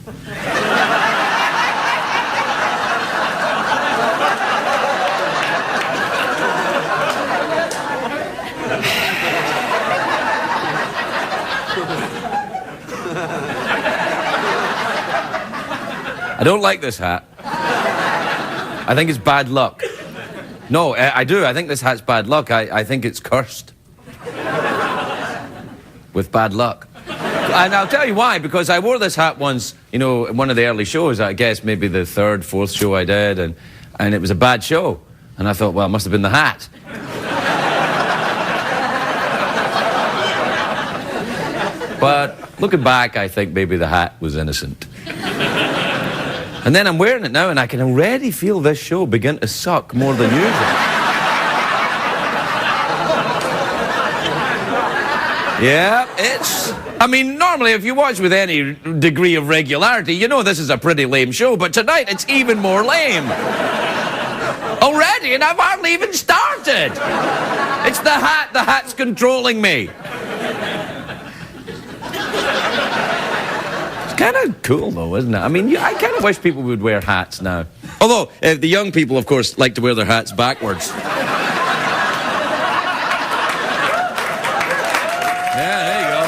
I don't like this hat. I think it's bad luck. No, I do. I think this hat's bad luck. I think it's cursed. With bad luck. And I'll tell you why, because I wore this hat once, you know, in one of the early shows, I guess maybe the third, fourth show I did, and it was a bad show. And I thought, well, it must have been the hat. But looking back, I think maybe the hat was innocent. And then I'm wearing it now, and I can already feel this show begin to suck more than usual. Yeah, I mean, normally if you watch with any degree of regularity, you know this is a pretty lame show, but tonight it's even more lame. Already, and I've hardly even started. It's the hat's controlling me. It's kind of cool, though, isn't it? I mean, I kind of wish people would wear hats now. Although, the young people, of course, like to wear their hats backwards. Yeah, there you go.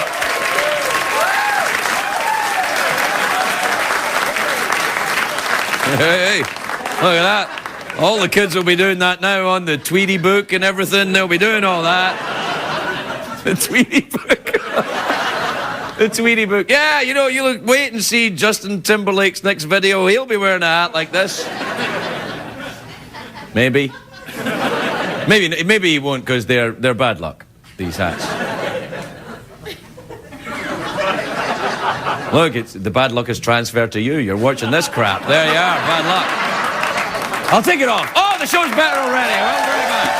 Hey, look at that. All the kids will be doing that now on the Tweety book and everything. They'll be doing all that. The Tweety book. The Tweety book. Yeah, you know, you wait and see Justin Timberlake's next video. He'll be wearing a hat like this. Maybe. Maybe he won't, because they're bad luck, these hats. Look, the bad luck is transferred to you. You're watching this crap. There you are, bad luck. I'll take it off. Oh, the show's better already. Well, very much.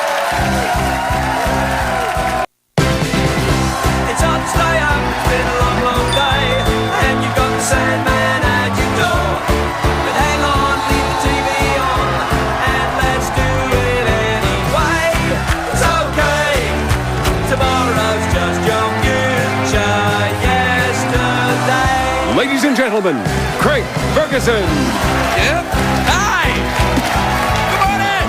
It's hard to stay up. It's been a long, long day, and you've got the Sandman at your door. But hang on, leave the TV on, and let's do it anyway. It's okay. Tomorrow's just your future yesterday. Ladies and gentlemen, Craig Ferguson. Yep. Hi. Come on in.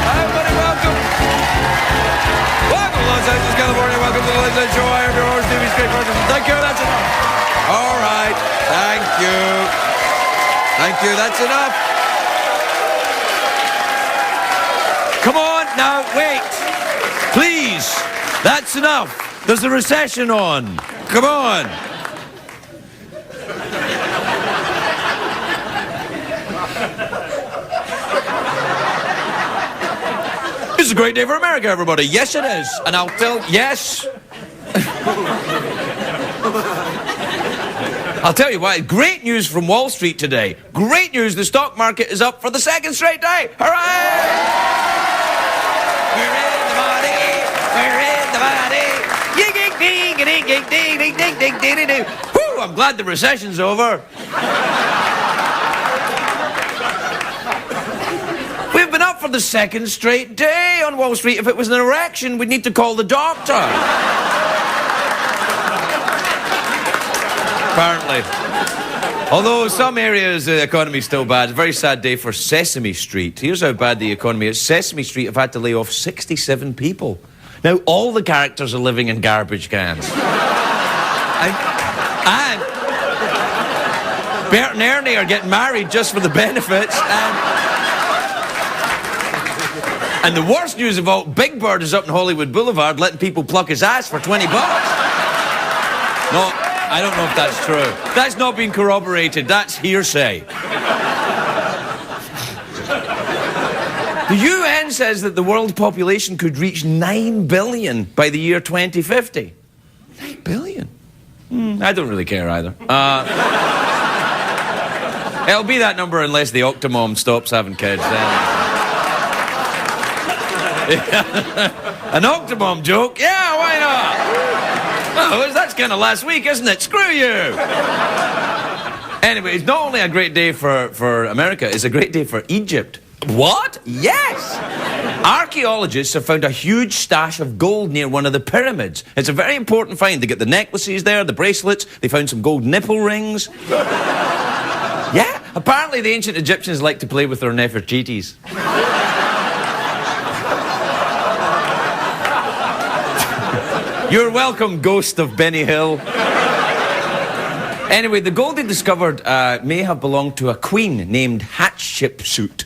Hi, everybody. Welcome. Welcome to Los Angeles, California. Welcome to the Late Late Show. I am your host, TV Craig Ferguson. Thank you. That's enough. All right. Thank you. Thank you. That's enough. Come on. Now, wait. Please. That's enough. There's a recession on. Come on. It's a great day for America, everybody. Yes, it is. And I'll tell... Yes. I'll tell you why. Great news from Wall Street today. Great news. The stock market is up for the second straight day. Hooray! We're in the body. We're in the body. Whew, I'm glad the recession's over. We've been up for the second straight day on Wall Street. If it was an erection, we'd need to call the doctor. Apparently. Although some areas the economy's still bad. It's a very sad day for Sesame Street. Here's how bad the economy is. Sesame Street have had to lay off 67 people. Now, all the characters are living in garbage cans. And Bert and Ernie are getting married just for the benefits. And the worst news of all, Big Bird is up in Hollywood Boulevard letting people pluck his ass for 20 bucks. No, I don't know if that's true. That's not been corroborated. That's hearsay. The UN says that the world population could reach 9 billion by the year 2050. 9 billion? I don't really care either. It'll be that number unless the Octomom stops having kids. An Octomom joke? Yeah, why not? Oh, that's kind of last week, isn't it? Screw you! Anyway, it's not only a great day for America, it's a great day for Egypt. What? Yes! Archaeologists have found a huge stash of gold near one of the pyramids. It's a very important find. They get the necklaces there, the bracelets. They found some gold nipple rings. Yeah, apparently the ancient Egyptians liked to play with their Nefertitis. You're welcome, ghost of Benny Hill. Anyway, the gold they discovered may have belonged to a queen named Hatshepsut.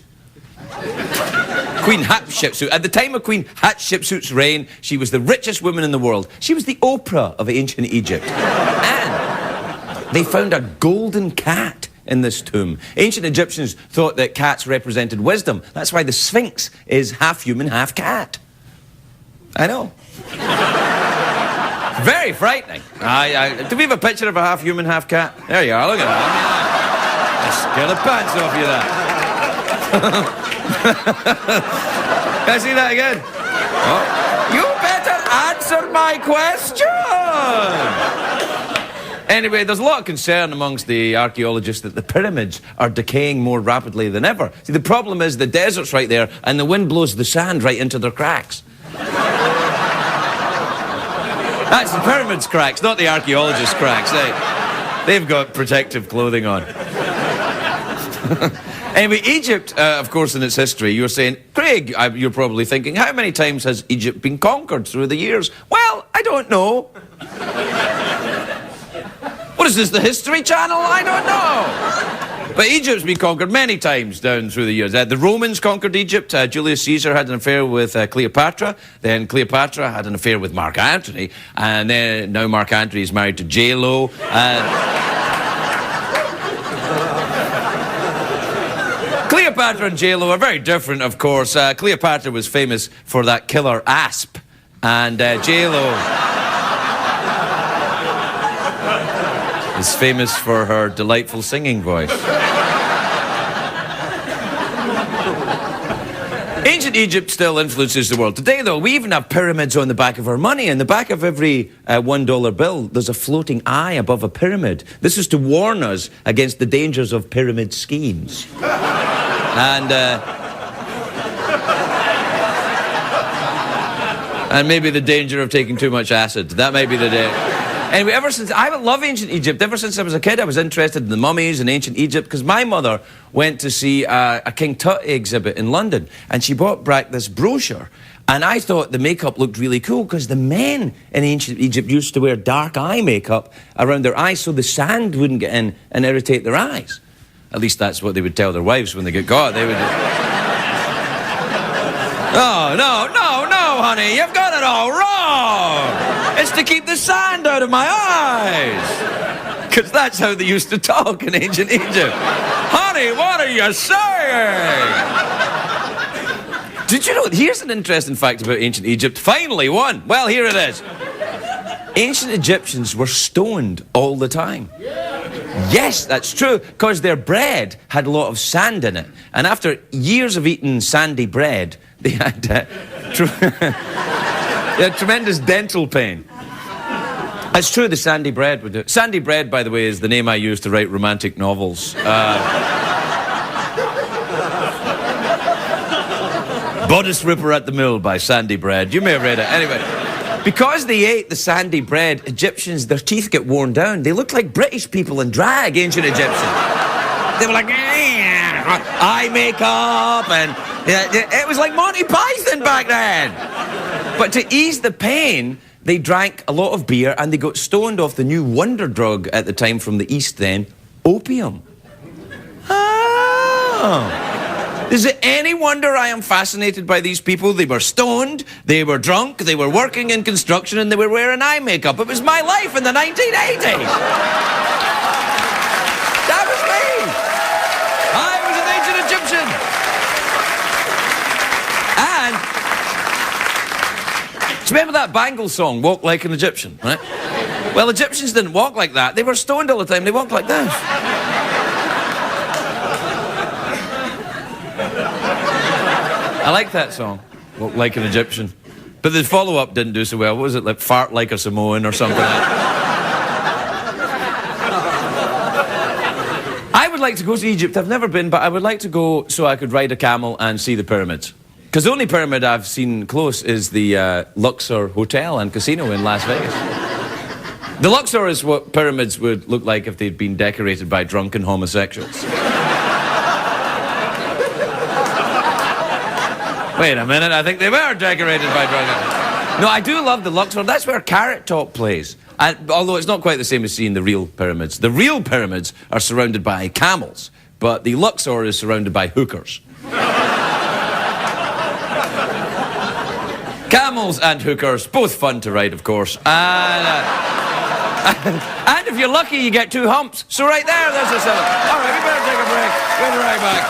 Queen Hatshepsut. At the time of Queen Hatshepsut's reign, she was the richest woman in the world. She was the Oprah of ancient Egypt. And they found a golden cat in this tomb. Ancient Egyptians thought that cats represented wisdom. That's why the Sphinx is half human, half cat. I know. Very frightening. Do we have a picture of a half human, half cat? There you are, look at that. Scare the pants off you, that. Can I see that again? Oh. You better answer my question! Anyway, there's a lot of concern amongst the archaeologists that the pyramids are decaying more rapidly than ever. See, the problem is the desert's right there and the wind blows the sand right into their cracks. That's the pyramids' cracks, not the archaeologists' cracks. They've got protective clothing on. Anyway, Egypt, of course, in its history, you were saying, Craig, you're probably thinking, how many times has Egypt been conquered through the years? Well, I don't know. What is this, the History Channel? I don't know. But Egypt's been conquered many times down through the years. The Romans conquered Egypt. Julius Caesar had an affair with Cleopatra. Then Cleopatra had an affair with Mark Antony. And then now Mark Antony is married to J-Lo. Cleopatra and J-Lo are very different, of course. Cleopatra was famous for that killer asp. And J-Lo is famous for her delightful singing voice. Ancient Egypt still influences the world today, though. We even have pyramids on the back of our money. In the back of every $1 bill, there's a floating eye above a pyramid. This is to warn us against the dangers of pyramid schemes. And maybe the danger of taking too much acid. That may be the day. Anyway, I love ancient Egypt. Ever since I was a kid, I was interested in the mummies in ancient Egypt because my mother went to see a King Tut exhibit in London, and she brought back this brochure. And I thought the makeup looked really cool because the men in ancient Egypt used to wear dark eye makeup around their eyes so the sand wouldn't get in and irritate their eyes. At least that's what they would tell their wives when they get caught. They would... Oh, no, honey, you've got it all wrong. It's to keep the sand out of my eyes. Because that's how they used to talk in ancient Egypt. Honey, what are you saying? Did you know, here's an interesting fact about ancient Egypt. Finally, one. Well, here it is. Ancient Egyptians were stoned all the time. Yes, that's true, because their bread had a lot of sand in it. And after years of eating sandy bread, they had, they had tremendous dental pain. It's true, the sandy bread would do it. Sandy bread, by the way, is the name I use to write romantic novels. Bodice Ripper at the Mill by Sandy Bread. You may have read it. Anyway. Because they ate the sandy bread, Egyptians, their teeth get worn down. They look like British people in drag, ancient Egyptians. They were like, eye makeup, and it was like Monty Python back then. But to ease the pain, they drank a lot of beer and they got stoned off the new wonder drug at the time from the East then, opium. Oh. Is it any wonder I am fascinated by these people? They were stoned, they were drunk, they were working in construction, and they were wearing eye makeup. It was my life in the 1980s. That was me. I was an ancient Egyptian. And do you remember that Bangle song, Walk Like an Egyptian, right? Well, Egyptians didn't walk like that. They were stoned all the time. They walked like this. I like that song, Walk Like an Egyptian. But the follow-up didn't do so well. What was it, like Fart Like a Samoan or something like that? I would like to go to Egypt. I've never been, but I would like to go so I could ride a camel and see the pyramids. Because the only pyramid I've seen close is the Luxor Hotel and Casino in Las Vegas. The Luxor is what pyramids would look like if they'd been decorated by drunken homosexuals. Wait a minute, I think they were decorated by drunken... No, I do love the Luxor. That's where Carrot Top plays. Although it's not quite the same as seeing the real pyramids. The real pyramids are surrounded by camels, but the Luxor is surrounded by hookers. Camels and hookers, both fun to ride, of course. And if you're lucky, you get 2 humps. So right there's a 7. All right, we better take a break. We'll be right back.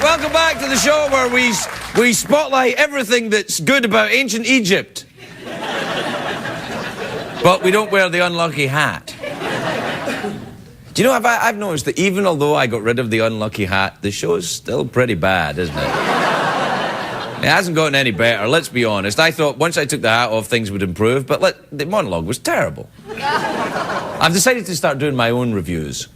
Welcome back to the show where we spotlight everything that's good about ancient Egypt. But we don't wear the unlucky hat. Do you know, I've noticed that even although I got rid of the unlucky hat, the show's still pretty bad, isn't it? It hasn't gotten any better, let's be honest. I thought once I took the hat off, things would improve, but the monologue was terrible. I've decided to start doing my own reviews.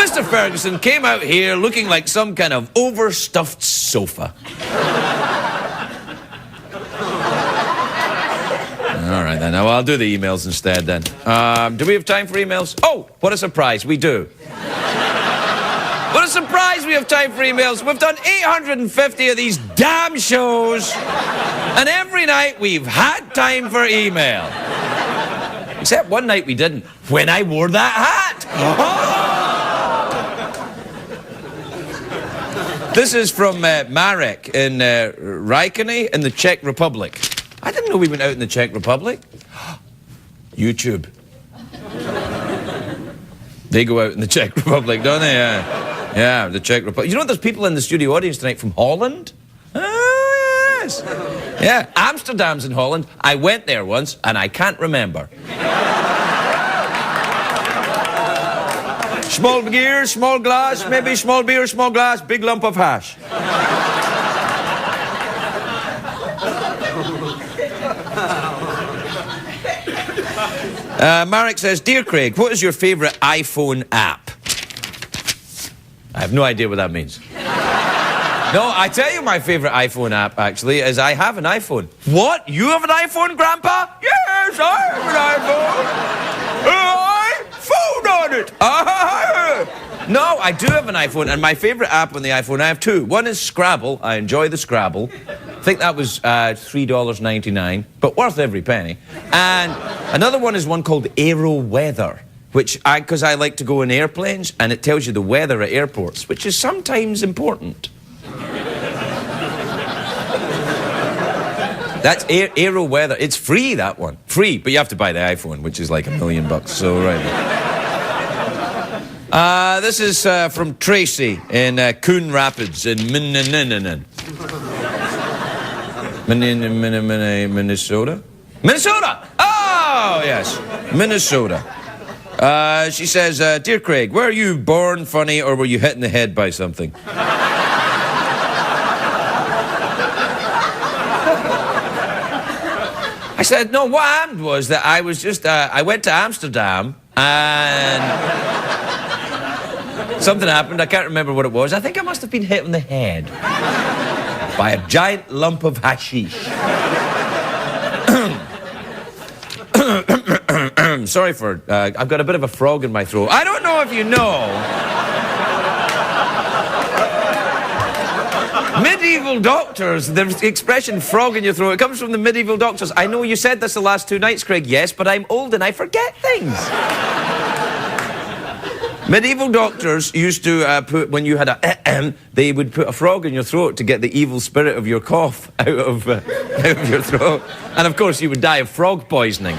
Mr. Ferguson came out here looking like some kind of overstuffed sofa. All right, then. Now, I'll do the emails instead, then. Do we have time for emails? Oh, what a surprise. We do. What a surprise we have time for emails. We've done 850 of these damn shows, and every night we've had time for email. Except one night we didn't, when I wore that hat. This is from Marek in Rykony in the Czech Republic. I didn't know we went out in the Czech Republic. YouTube. They go out in the Czech Republic, don't they? Yeah, the Czech Republic. You know there's people in the studio audience tonight from Holland? Oh, yes. Yeah, Amsterdam's in Holland. I went there once, and I can't remember. Small beer, small glass, maybe small beer, small glass, big lump of hash. Marek says, Dear Craig, what is your favourite iPhone app? I have no idea what that means. No, I tell you my favourite iPhone app, actually, is I have an iPhone. What? You have an iPhone, Grandpa? Yes, I have an iPhone. iPhone on it. No, I do have an iPhone, and my favourite app on the iPhone, I have 2. One is Scrabble. I enjoy the Scrabble. I think that was $3.99, but worth every penny. And another one is one called Aero Weather, which because I like to go in airplanes, and it tells you the weather at airports, which is sometimes important. That's Aero Weather. It's free, that one. Free, but you have to buy the iPhone, which is like $1 million. So, right. This is from Tracy in Coon Rapids in Minnesota? Minnesota! Oh, yes. Minnesota. She says, Dear Craig, were you born funny or were you hit in the head by something? I said, no, what happened was that I was just, I went to Amsterdam and something happened. I can't remember what it was. I think I must have been hit in the head by a giant lump of hashish. Sorry for, I've got a bit of a frog in my throat. I don't know if you know. Medieval doctors, the expression frog in your throat, it comes from the medieval doctors. I know you said this the last 2 nights, Craig, yes, but I'm old and I forget things. Medieval doctors used to put, when you had a they would put a frog in your throat to get the evil spirit of your cough out of your throat. And of course you would die of frog poisoning.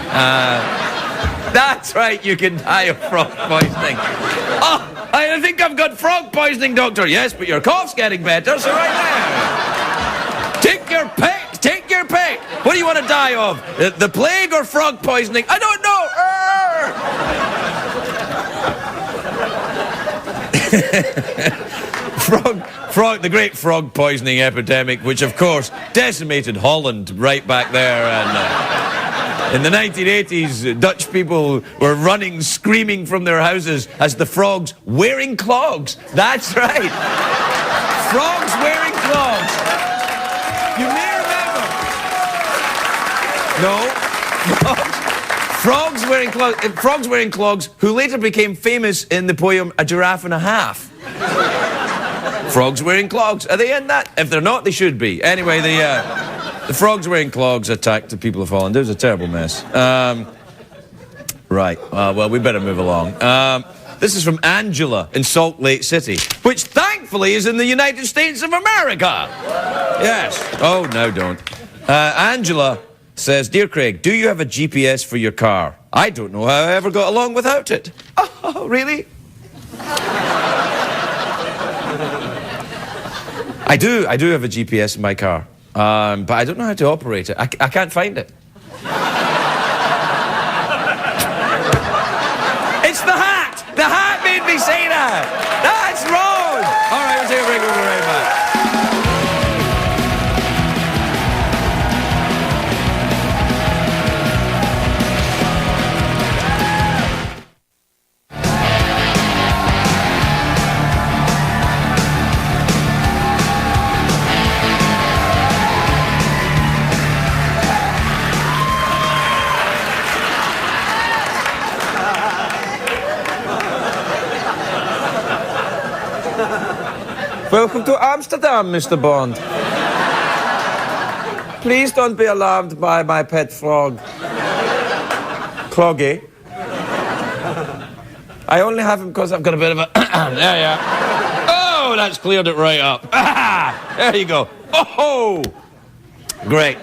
That's right, you can die of frog poisoning. Oh! I think I've got frog poisoning, doctor. Yes, but your cough's getting better, so right there. Take your pick. Take your pick. What do you want to die of? The plague or frog poisoning? I don't know. The great frog poisoning epidemic, which of course decimated Holland right back there. And in the 1980s, Dutch people were running, screaming from their houses as the frogs wearing clogs. That's right. Frogs wearing clogs. You may remember. No. Frogs wearing clogs, who later became famous in the poem A Giraffe and a Half. Frogs wearing clogs. Are they in that? If they're not, they should be. Anyway, the frogs wearing clogs attacked the people of Holland. It was a terrible mess. Right. Well, we better move along. This is from Angela in Salt Lake City, which thankfully is in the United States of America. Yes. Oh, no, don't. Angela says, Dear Craig, do you have a GPS for your car? I don't know how I ever got along without it. Oh, really? I do have a GPS in my car, but I don't know how to operate it. I can't find it. It's the hat! The hat made me say that! That's wrong! All right, we'll take a break. We'll be right back. Welcome to Amsterdam, Mr. Bond. Please don't be alarmed by my pet frog, Cloggy. I only have him because I've got a bit of a... There you are. Oh, that's cleared it right up. There you go. Oh! Great.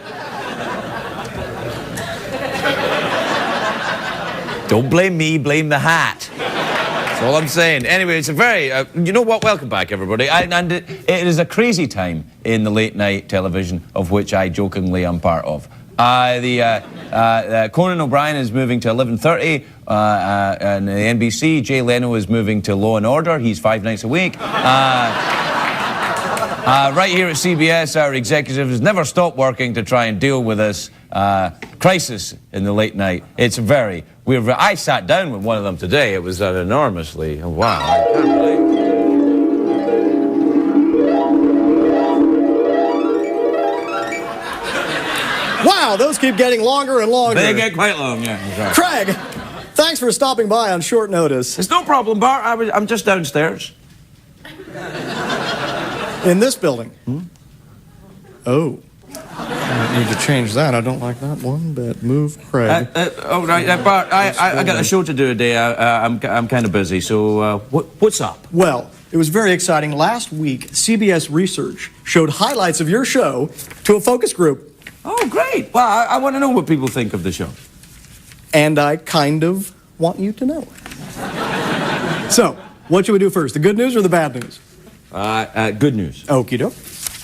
Don't blame me, blame the hat. That's all I'm saying. Anyway, it's a very... you know what? Welcome back, everybody. And it is a crazy time in the late-night television, of which I jokingly am part of. Conan O'Brien is moving to 11:30 and the NBC. Jay Leno is moving to Law and Order. He's 5 nights a week. Right here at CBS, our executives never stop working to try and deal with this crisis in the late night. It's very... I sat down with one of them today. It was enormously... Wow, I can't believe it. Wow, those keep getting longer and longer. They get quite long, yeah. Right. Craig, thanks for stopping by on short notice. It's no problem, Bart. I'm just downstairs. In this building? Hmm? Oh. I need to change that. I don't like that one bit. Move, Craig. Oh, right, Bart, I got a show to do today. I'm kind of busy, so what's up? Well, it was very exciting. Last week, CBS Research showed highlights of your show to a focus group. Oh, great. Well, I want to know what people think of the show. And I kind of want you to know. So, what should we do first, the good news or the bad news? Good news. Okie doke.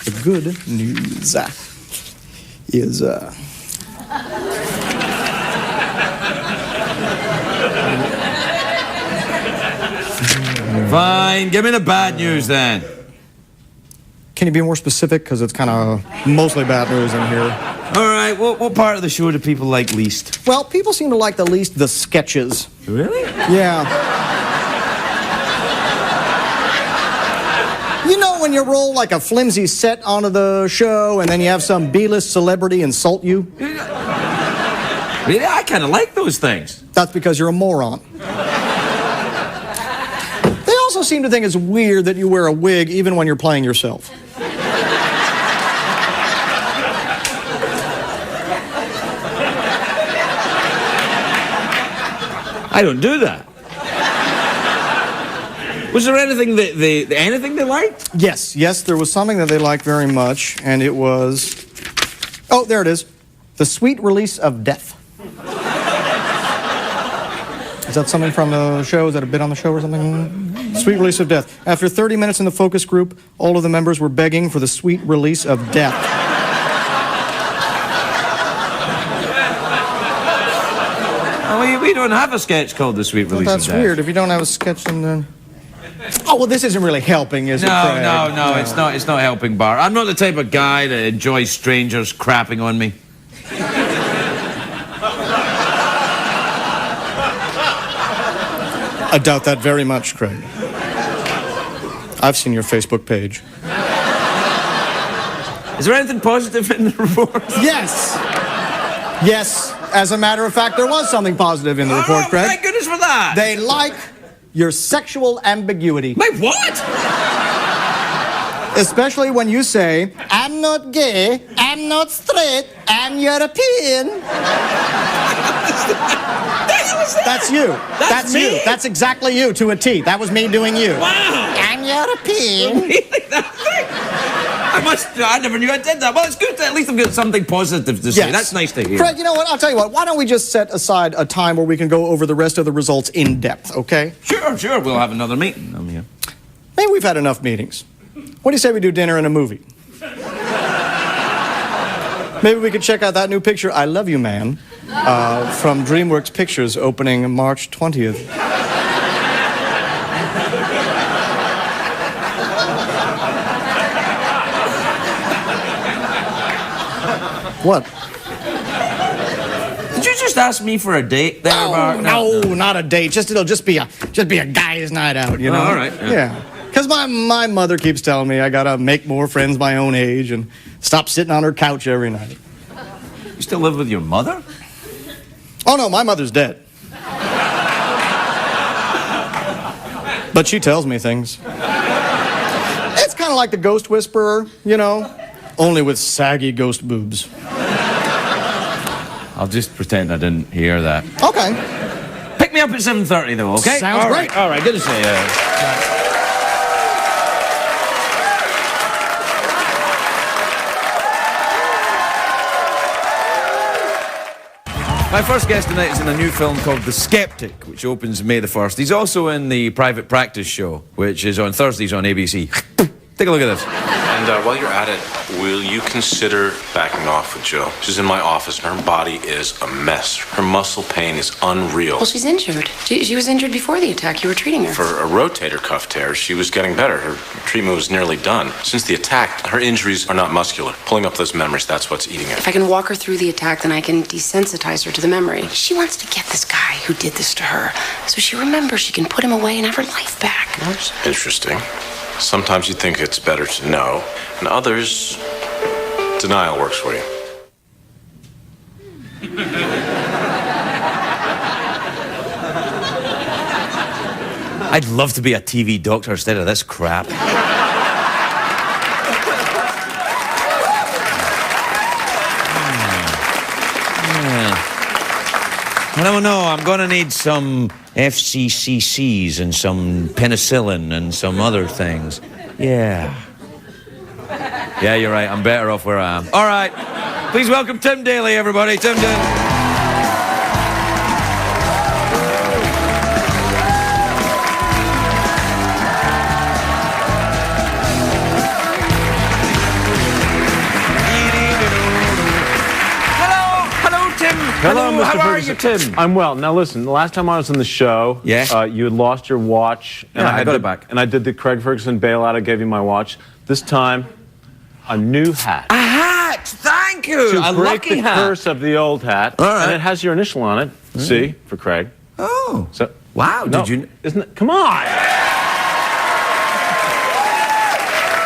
The good news is, Fine, give me the bad news then. Can you be more specific? Because it's kind of mostly bad news in here. All right, what part of the show do people like least? Well, people seem to like the least the sketches. Really? Yeah. You know when you roll like a flimsy set onto the show and then you have some B-list celebrity insult you? Really? I kind of like those things. That's because you're a moron. They also seem to think it's weird that you wear a wig even when you're playing yourself. I don't do that. Was there anything they liked? Yes, there was something that they liked very much, and it was... Oh, there it is. The Sweet Release of Death. Is that something from the show? Is that a bit on the show or something? Sweet Release of Death. After 30 minutes in the focus group, all of the members were begging for the sweet release of death. We don't have a sketch called The Sweet Release That's of Death. weird. If you don't have a sketch, then... Oh, well, this isn't really helping, is it, Craig? No, it's not. It's not helping, Bart. I'm not the type of guy that enjoys strangers crapping on me. I doubt that very much, Craig. I've seen your Facebook page. Is there anything positive in the report? Yes. Yes. As a matter of fact, there was something positive in the report, Oh, Craig. thank goodness for that. They like your sexual ambiguity. Wait, what? Especially when you say, I'm not gay, I'm not straight, I'm European. That's you. That's me? you. That's exactly you to a T. That was me doing you. Wow. I'm European. Really? I never knew I did that. Well, it's good. At least I've got something positive to say. Yes. That's nice to hear. Craig, you know what? I'll tell you what. Why don't we just set aside a time where we can go over the rest of the results in depth, okay? Sure. We'll have another meeting. I'm here. Maybe we've had enough meetings. What do you say we do dinner and a movie? Maybe we could check out that new picture, I Love You Man, from DreamWorks Pictures, opening March 20th. What? Did you just ask me for a date there, Bart? No, not a date. It'll just be a guy's night out, you know? Oh, all right. Yeah. Because my mother keeps telling me I gotta make more friends my own age and stop sitting on her couch every night. You still live with your mother? Oh no, my mother's dead. But she tells me things. It's kind of like the Ghost Whisperer, you know? Only with saggy ghost boobs. I'll just pretend I didn't hear that. Okay. Pick me up at 7:30, though, okay? Sounds All great. right, all right, good to see you. My first guest tonight is in a new film called The Skeptic, which opens May the 1st. He's also in the Private Practice Show, which is on Thursdays on ABC. Take a look at this. And while you're at it, will you consider backing off with Jill? She's in my office, and her body is a mess. Her muscle pain is unreal. Well, she's injured. She was injured before the attack. You were treating her. For a rotator cuff tear, she was getting better. Her treatment was nearly done. Since the attack, her injuries are not muscular. Pulling up those memories, that's what's eating her. If I can walk her through the attack, then I can desensitize her to the memory. She wants to get this guy who did this to her, so she remembers she can put him away and have her life back. That's interesting. Sometimes you think it's better to know, and others, denial works for you. I'd love to be a TV doctor instead of this crap. I don't know. I'm going to need some FCCCs and some penicillin and some other things. Yeah. Yeah, you're right. I'm better off where I am. All right. Please welcome Tim Daly, everybody. Tim Daly. Hello, Mr. How are Ferguson. you, Tim? I'm well. Now listen, the last time I was on the show, Yeah? you had lost your watch. And Yeah, I got it back. And I did the Craig Ferguson bailout. I gave you my watch. This time, a new hat. A hat! Thank you! To A break lucky the hat. curse of the old hat. All right. And it has your initial on it. C for Craig. Oh. So, Wow, no, did you... Isn't it? Come on!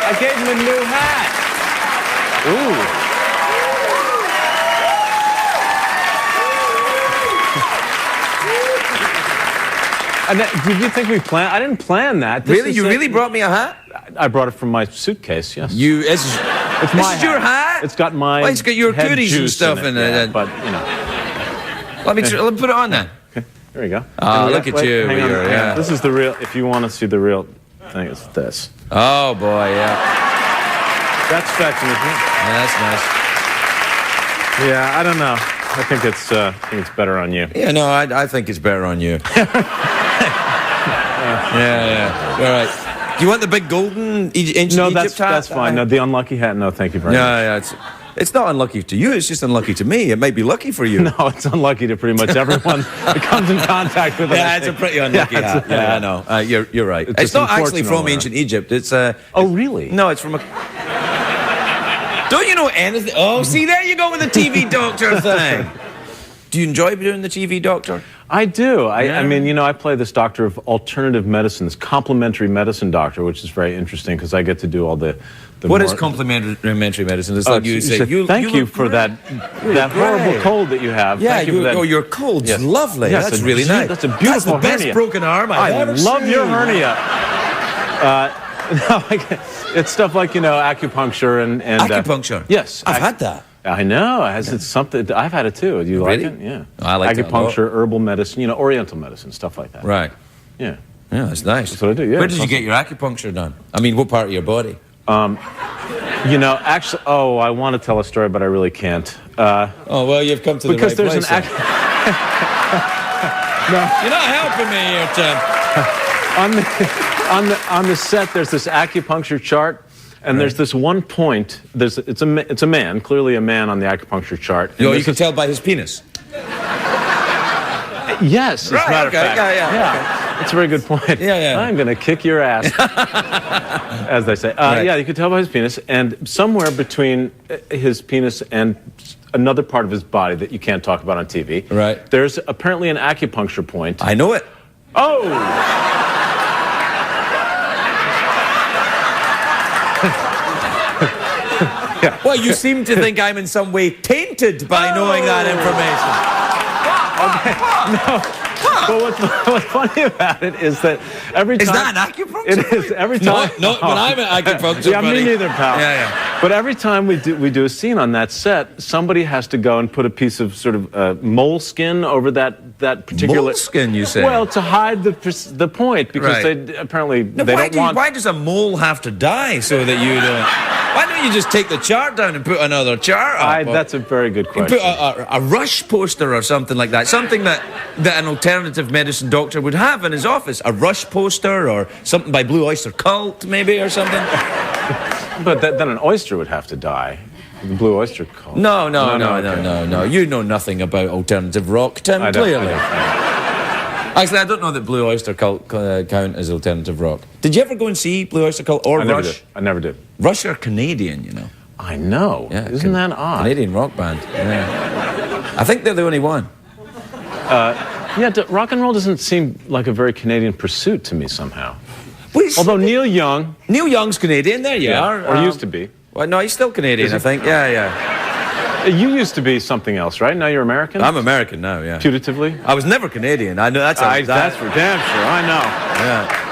I gave him a new hat. Ooh. And did you think we planned? I didn't plan that. Really? You really brought me a hat? I brought it from my suitcase, yes. It's It's this my is your hat? It's got my Well, it's got your head goodies and juice stuff in it. yeah, but, you know. Let me put it on then. Okay, there you go. Oh, And look at you. hang on, You're- hang on. yeah. This is the real, if you want to see the real thing, it's this. Oh, boy, yeah. That's fetching, isn't it? Yeah, that's nice. Yeah, I don't know. I think it's better on you. Yeah, no, I think it's better on you. Yeah. All right. Do you want the big golden ancient No, Egypt hat? that's fine. No, the unlucky hat, no, thank you very much. Yeah, It's not unlucky to you, it's just unlucky to me. It might be lucky for you. No, it's unlucky to pretty much everyone that comes in contact with it. Yeah, it's a pretty unlucky hat. Yeah, I know. You're right. It's just not actually unfortunate from one. ancient Egypt. It's Oh, really? No, it's from a... Don't you know anything? Oh, see, there you go with the TV doctor thing. Do you enjoy doing the TV doctor? I do. Yeah. I mean, you know, I play this doctor of alternative medicine, this complementary medicine doctor, which is very interesting because I get to do all the What is complementary medicine? It's like you say, thank you look for great. that horrible great. cold that you have. Yeah, Thank you for that. your cold's Yes. lovely. Yes, That's a really nice. That's a beautiful That's the best hernia. broken arm I've ever I love seen. your hernia. No, it's stuff like, you know, acupuncture and Acupuncture? Yes. I've had that. I know. It's something. I've had it too. Do you Really? like it? Yeah. Oh, I like it a lot. acupuncture, herbal medicine, you know, Oriental medicine, stuff like that. Right. Yeah. Yeah, that's nice. That's what I do, yeah. Where did you get your acupuncture done? I mean, what part of your body? You know, actually, I want to tell a story, but I really can't. Oh, well, you've come to the right Because there's place. an You're not helping me here, Tim. on the set. There's this acupuncture chart, and there's this one point. It's a man, clearly a man on the acupuncture chart. And You can tell by his penis. Yes, as a matter of fact. Yeah. That's a very good point. Yeah. I'm going to kick your ass, as they say. Right. Yeah, you can tell by his penis, and somewhere between his penis and another part of his body that you can't talk about on TV. Right. There's apparently an acupuncture point. I know it. Oh! Well, you seem to think I'm in some way tainted by knowing that information. But what's funny about it is that every time... Is that an acupuncture? It is. Every time... No, but I'm an acupuncture Yeah, buddy. me neither, pal. Yeah. But every time we do a scene on that set, somebody has to go and put a piece of sort of moleskin over that particular... Moleskin, you say? Well, to hide the point, because Right. they apparently Now, they don't want... Why does a mole have to die so that you don't... Why don't you just take the chart down and put another chart up? That's a very good You question. put a Rush poster or something like that. Something that an alternative medicine doctor would have in his office. A Rush poster or something by Blue Oyster Cult, maybe, or something. But then an oyster would have to die. The Blue Oyster Cult. No. Okay. You know nothing about alternative rock, Tim, I don't. clearly. Actually, I don't know that Blue Oyster Cult count as alternative rock. Did you ever go and see Blue Oyster Cult or Rush? I never did. Rush are Canadian, you know. I know. Yeah, Isn't that odd? Canadian rock band. Yeah. I think they're the only one. Yeah, rock and roll doesn't seem like a very Canadian pursuit to me somehow. Well, Although Neil Young... Neil Young's Canadian, there you are. or used to be. Well, no, he's still Canadian, I think. Yeah. You used to be something else, right? Now you're American? I'm American now, yeah. Putatively? I was never Canadian. I know that's That's for damn sure. I know. Yeah.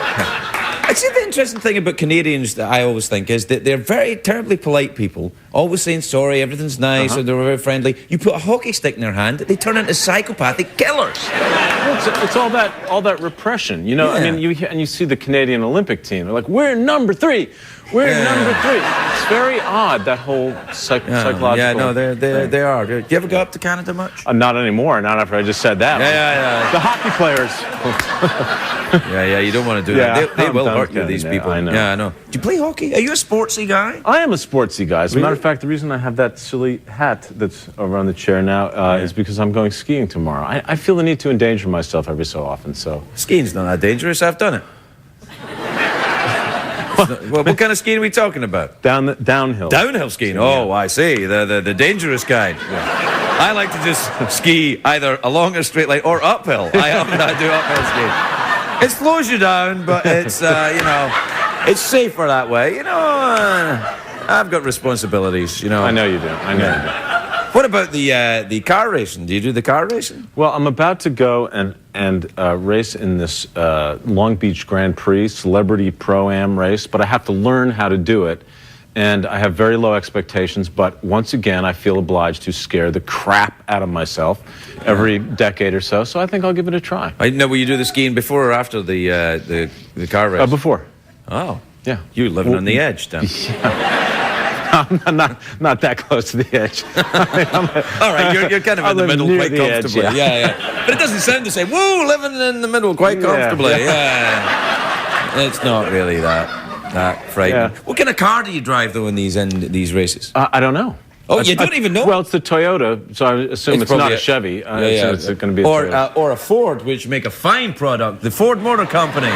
I see the interesting thing about Canadians that I always think is that they're very terribly polite people, always saying sorry, everything's nice, or they're very friendly. You put a hockey stick in their hand, they turn into psychopathic killers. It's all that repression, you know. Yeah. I mean, you see the Canadian Olympic team. They're like, we're number 3. We're number 3. It's very odd, that whole psychological. Yeah, no, they thing. are. Do you ever go up to Canada much? Not anymore. Not after I just said that. Yeah. The hockey players. Yeah, you don't want to do Yeah, that. They will I'm hurt you, kidding, these yeah, people. I know. Yeah, I know. Do you play hockey? Are you a sportsy guy? I am a sportsy guy. As a Really? matter of fact, the reason I have that silly hat that's over on the chair now is because I'm going skiing tomorrow. I feel the need to endanger myself every so often, so... Skiing's not that dangerous. I've done it. Well, what kind of skiing are we talking about? Downhill. Downhill skiing. Oh, I see. The dangerous kind. Yeah. I like to just ski either along a straight line or uphill. I do uphill skiing. It slows you down, but it's it's safer that way. I've got responsibilities. I know you do. I know you do. What about the car racing? Do you do the car racing? Well, I'm about to go and race in this Long Beach Grand Prix Celebrity Pro-Am race, but I have to learn how to do it. And I have very low expectations, but once again, I feel obliged to scare the crap out of myself every decade or so. So I think I'll give it a try. Now, will you do the skiing before or after the car race? Before. Oh, Yeah. you living on the edge, then. I'm not that close to the edge. All right, you're kind of I in the live middle near quite the comfortably. edge, Yeah. But it doesn't sound the same. Woo, living in the middle quite comfortably. Yeah. It's not really that frightening. Yeah. What kind of car do you drive though in these races? I don't know. Oh, you don't even know? Well, it's the Toyota, so I assume it's not probably a Chevy. Yeah, yeah. So it's going to be a Toyota. Or a Ford, which make a fine product. The Ford Motor Company.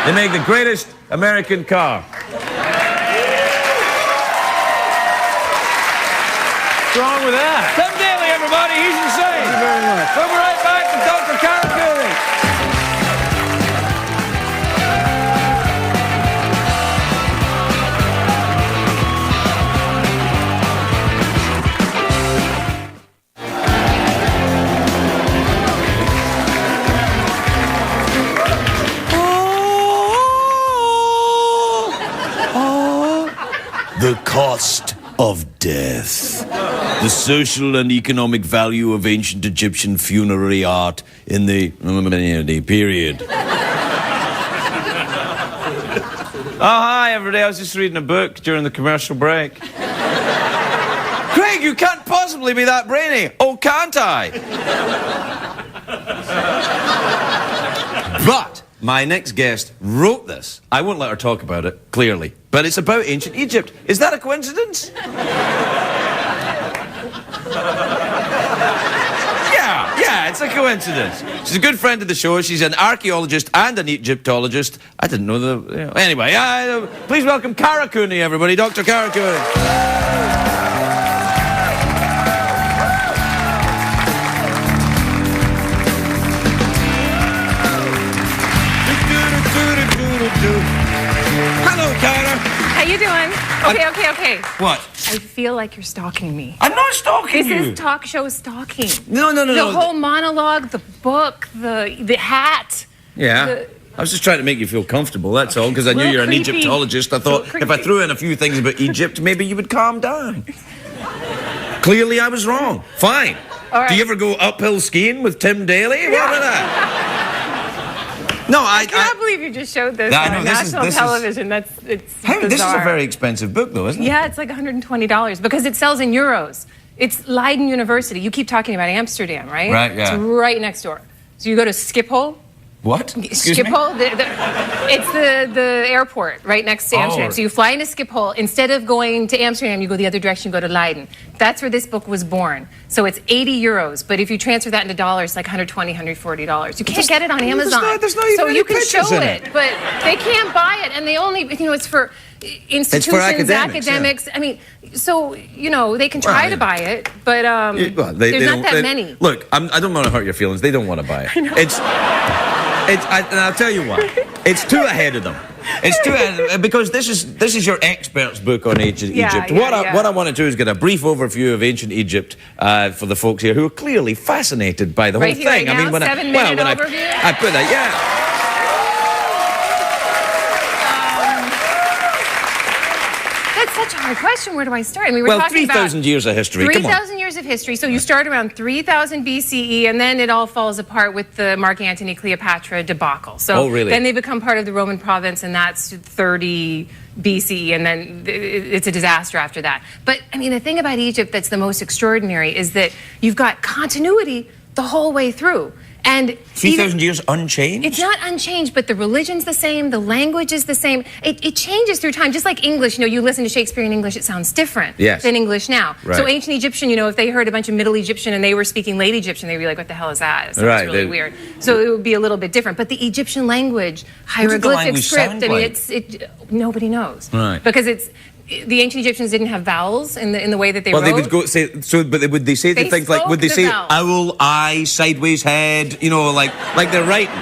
They make the greatest American car. What's wrong with that? Tim Daly, everybody. He's insane. Thank you very much. We'll be right back with Dr. Karen Cooney. The cost of death. The social and economic value of ancient Egyptian funerary art in the period. Oh, hi, everybody. I was just reading a book during the commercial break. Craig, you can't possibly be that brainy. Oh, can't I? But my next guest wrote this. I won't let her talk about it, clearly. But it's about ancient Egypt. Is that a coincidence? Yeah, it's a coincidence. She's a good friend of the show. She's an archaeologist and an Egyptologist. I didn't know the... You know. Anyway, please welcome Cara Cooney, everybody. Dr. Cara Cooney. Hello, Cara. How you doing? Okay. What? I feel like you're stalking me. I'm not stalking This you. is talk show stalking. No. The whole monologue, the book, the hat. Yeah. I was just trying to make you feel comfortable, that's all, because I knew Little you're an creepy. Egyptologist. I thought Little if I creepy. threw in a few things about Egypt, maybe you would calm down. Clearly, I was wrong. Fine. All right. Do you ever go uphill skiing with Tim Daly? What about that? No, I cannot believe you just showed this I know, on this is- national this is- television. It's This is a bizarre. very expensive book, though, isn't it? Yeah, it's like $120 because it sells in euros. It's Leiden University. You keep talking about Amsterdam, right? Right, yeah. It's right next door. So you go to Schiphol. What? Excuse me? Schiphol, it's the airport right next to Amsterdam. Oh. So you fly into Schiphol. Instead of going to Amsterdam, you go the other direction, you go to Leiden. That's where this book was born. So it's 80 euros, but if you transfer that into dollars, it's like $120, $140. You can't get it on Amazon. there's not even so any you can pictures show in it, it. but they can't buy it, and they only, it's for institutions, academics, academics. I mean, so, they can try to buy it, but there's not that many. Look, I don't want to hurt your feelings. They don't want to buy it. And I'll tell you what. It's too ahead of them. It's too ahead because this is your expert's book on ancient Egypt. What I want to do is get a brief overview of ancient Egypt for the folks here who are clearly fascinated by the whole Right here, thing. right now? when 7-minute when overview? I put that, yeah. That's such a hard question. Where do I start? I mean, we're Well, talking about 3,000 years of history. Come on. 3,000 years of history. So you start around 3000 BCE, and then it all falls apart with the Mark Antony Cleopatra debacle. So Oh, really? then they become part of the Roman province, and that's 30 BCE, and then it's a disaster after that. But I mean, the thing about Egypt that's the most extraordinary is that you've got continuity the whole way through. And 3,000 years unchanged? it's not unchanged, but the religion's the same, the language is the same. It changes through time, just like English. You listen to Shakespeare in English, it sounds different than English now. Right. So ancient Egyptian, if they heard a bunch of Middle Egyptian and they were speaking late Egyptian, they'd be like, what the hell is that? It sounds Right, really weird. So it would be a little bit different. But the Egyptian language, did the hieroglyphic language script, sound I mean, like? nobody knows. Right. Because the ancient Egyptians didn't have vowels in the way that they Well, wrote. they would go say so, but would they say They things like? Would they spoke the say vowels. owl, eye, sideways head? Like they're writing.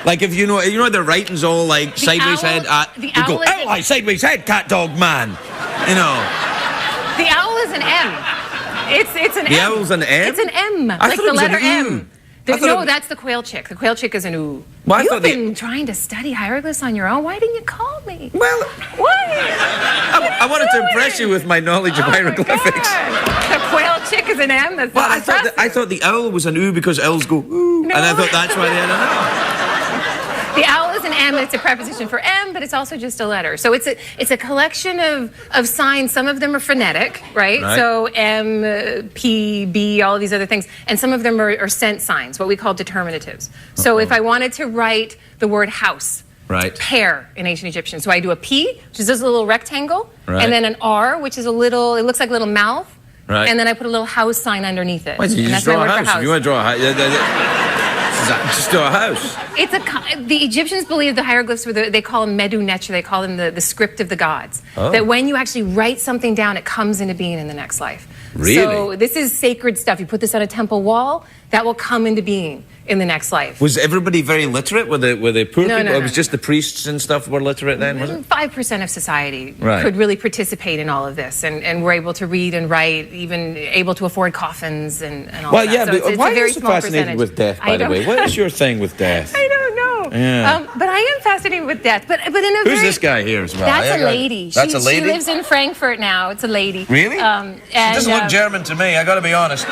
Like if their writing's all like sideways owl- head. the You go owl is- owl, eye, sideways head, cat, dog, man. The owl is an M. It's an M. The owl's an M? It's an M, I like thought the it was letter an M. oo. I thought No, it- that's the quail chick. The quail chick is an ooh. Well, I You've thought they- been trying to study hieroglyphs on your own. Why didn't you call me? Well, What? I wanted to impress you with my knowledge of Oh my hieroglyphics. God. The quail chick is an M. That's Well, not I thought the owl was an oo because owls go ooh, and I thought that's why they had an owl. The owl is an M, and it's a preposition for M, but it's also just a letter. So it's a collection of signs. Some of them are phonetic, right? Right. So M, P, B, all of these other things. And some of them are sense signs, what we call determinatives. So if I wanted to write the word house, Right. pear in ancient Egyptian. So I do a P, which is this little rectangle, Right. and then an R, which is it looks like a little mouth, Right. And then I put a little house sign underneath it. Why don't you And just that's my draw a word for house? If you want to draw a house, just draw a house. The Egyptians believed the hieroglyphs were they call them medu neter, they call them the script of the gods. Oh. That when you actually write something down, it comes into being in the next life. Really? So this is sacred stuff. You put this on a temple wall, that will come into being in the next life. Was everybody very literate? Were the poor No, people? no, It was no. just the priests and stuff were literate then, was it? 5% of society Right. could really participate in all of this and were able to read and write, even able to afford coffins and all Well, that. yeah, So but it's why a are very you so small fascinated percentage. with death, by I the don't- way? What is your thing with death? I don't know. Yeah. But I am fascinated with death. But in a Who's very... this guy here as well? That's a lady. That's a lady? She lives in Frankfurt now. It's a lady. Really? And, She doesn't look German to me, I gotta be honest.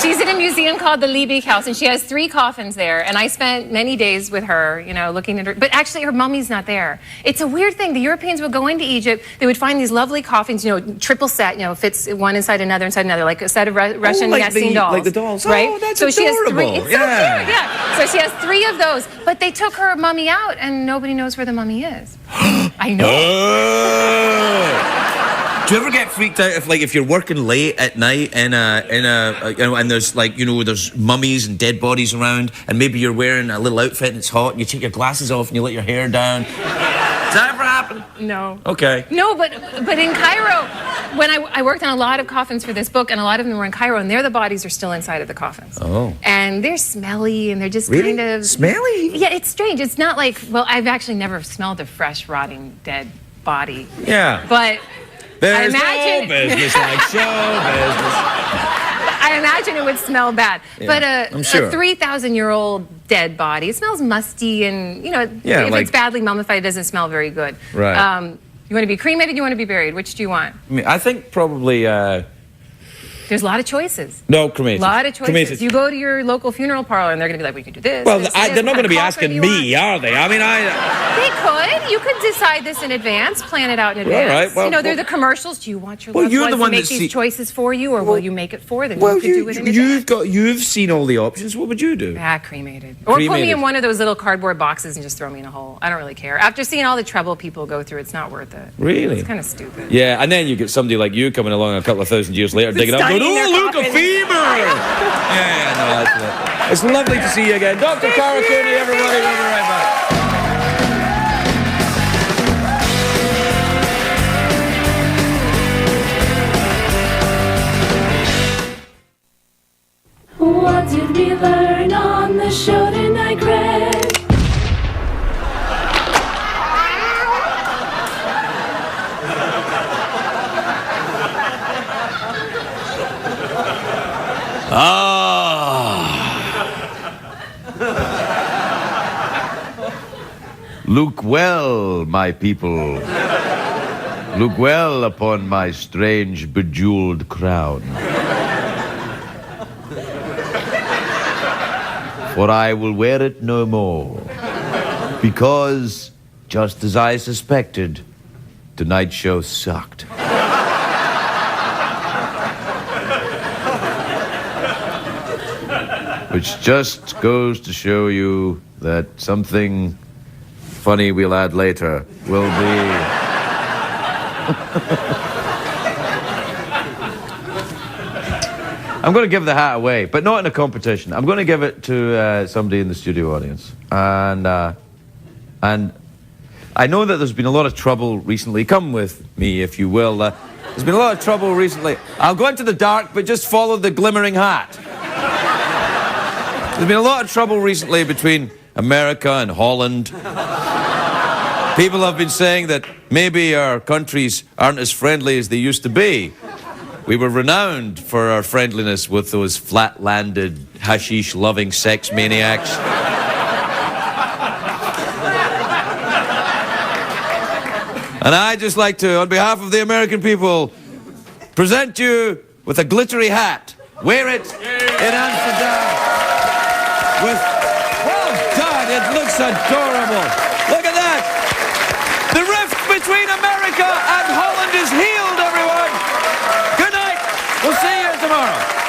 She's in a museum called the Liebig House, and she has 3 coffins there. And I spent many days with her, you know, looking at her. But actually, her mummy's not there. It's a weird thing. The Europeans would go into Egypt. They would find these lovely coffins, you know, triple set, you know, fits one inside another, like a set of Russian like nesting the- dolls. like the dolls. Right? Oh, that's so she has 3. adorable. It's Yeah. so cute, yeah. So she has 3 of those. But they took her mummy out, and nobody knows where the mummy is. I know. Oh. Do you ever get freaked out if you're working late at night and there's there's mummies and dead bodies around, and maybe you're wearing a little outfit and it's hot and you take your glasses off and you let your hair down? Does that ever happen? No. Okay. No, but in Cairo, when I worked on a lot of coffins for this book, and a lot of them were in Cairo, and there the bodies are still inside of the coffins. Oh. And they're smelly, and they're just Really? kind of... Smelly? Yeah, it's strange. It's not like... Well, I've actually never smelled a fresh, rotting, dead body. Yeah. But There's I imagine... no business like show business. I imagine it would smell bad. Yeah, But I'm sure. a 3,000-year-old dead body, it smells musty, and, you know, Yeah, if like- it's badly mummified, it doesn't smell very good. Right. You want to be cremated, you want to be buried? Which do you want? I mean, I think probably There's a lot of choices. no cremated. A lot of choices. Cremated. You go to your local funeral parlor, and they're going to be like, we could do this. Well, this, they're not going to be What coffin asking do you me, are they? I mean, They could. You could decide this in advance, plan it out in Well, all advance. right, well, you know, they're well- the commercials. Do you want your Well, loved you're ones the one to make that these see- choices for you, or will you make it for them? well, you could do it in advance. you've seen all the options. What would you do? Cremated. Or put me Cremated. in one of those little cardboard boxes and just throw me in a hole. I don't really care. After seeing all the trouble people go through, it's not worth it. Really? It's kind of stupid. Yeah, and then you get somebody like you coming along a couple of thousand years later, digging up, going, Studying their "Oh, look, a coffin." femur!" Yeah, no, that's it. It's lovely to see you again, Dr. Cara Cooney. Everybody, we'll be right back. What did we learn on the show tonight, Greg? Look well, my people. Look well upon my strange bejeweled crown. For I will wear it no more. Because, just as I suspected, tonight's show sucked. Which just goes to show you that something funny we'll add later will be... I'm going to give the hat away, but not in a competition. I'm going to give it to somebody in the studio audience. And I know that there's been a lot of trouble recently. Come with me, if you will. There's been a lot of trouble recently. I'll go into the dark, but just follow the glimmering hat. There's been a lot of trouble recently between America and Holland. People have been saying that maybe our countries aren't as friendly as they used to be. We were renowned for our friendliness with those flat-landed, hashish-loving sex maniacs. And I'd just like to, on behalf of the American people, present you with a glittery hat. Wear it in Amsterdam. Well done, it looks adorable. Look at that. The rift between America and Holland is healed, everyone. Good night. We'll see you tomorrow.